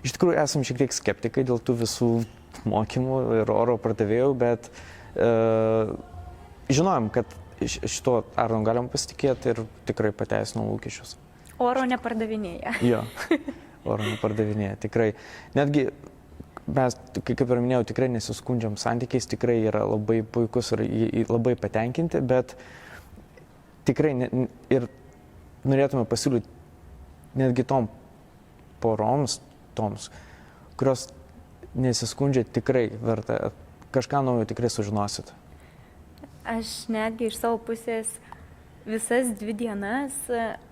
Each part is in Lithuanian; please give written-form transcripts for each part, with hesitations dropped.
iš tikrųjų esam šiek tiek skeptikai dėl tų visų mokymų ir oro pardavėjų, bet žinojom, kad šito Arnu galim pasitikėti ir tikrai pateisino lūkesčius. Oro nepardavinėja. Jo, oro nepardavinėja, tikrai. Netgi mes, kaip ir minėjau, tikrai nesiskundžiam santykiais, tikrai yra labai puikus ir labai patenkinti, bet tikrai ir norėtume pasiūlyti netgi tom poroms, kurios nesiskundžia, tikrai verta, kažką naujo tikrai sužinosit. Aš netgi iš savo pusės visas 2 dienas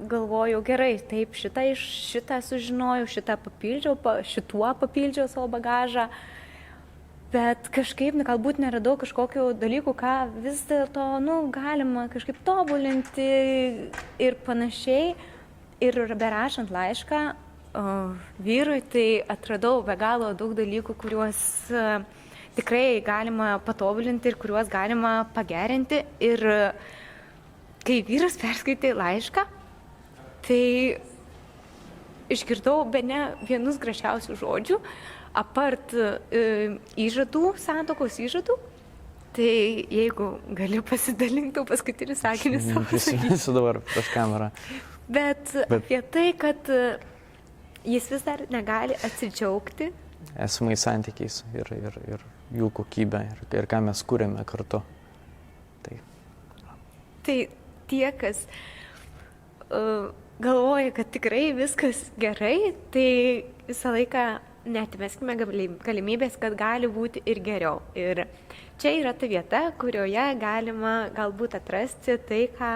galvojau, gerai, taip, šitą sužinojau, šituo papildžiau savo bagažą, bet kažkaip galbūt neradau kažkokių dalykų, ką vis dėlto, galima kažkaip tobulinti ir panašiai. Ir berašant laišką vyrui, tai atradau be galo daug dalykų, kuriuos tikrai galima patobulinti ir kuriuos galima pagerinti. Ir kai vyras perskaitė laišką, tai išgirdau bene vienus gražiausių žodžių, apart įžadų, santuokos įžadų. Tai jeigu gali pasidalinti paskutinį sakinį savo. Prisiminsiu dabar prieš kamerą. Bet apie tai, kad jis vis dar negali atsidžiaugti esamais santykiais ir jų kokybę ir ką mes kūrėme kartu. Tai tie, kas galvoja, kad tikrai viskas gerai, tai visą laiką neatmeskime galimybės, kad gali būti ir geriau. Ir čia yra ta vieta, kurioje galima galbūt atrasti tai, ką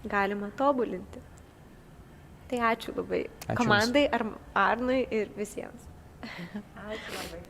galima tobulinti. Tai ačiū labai komandai, Arnui ir visiems. Ačiū labai.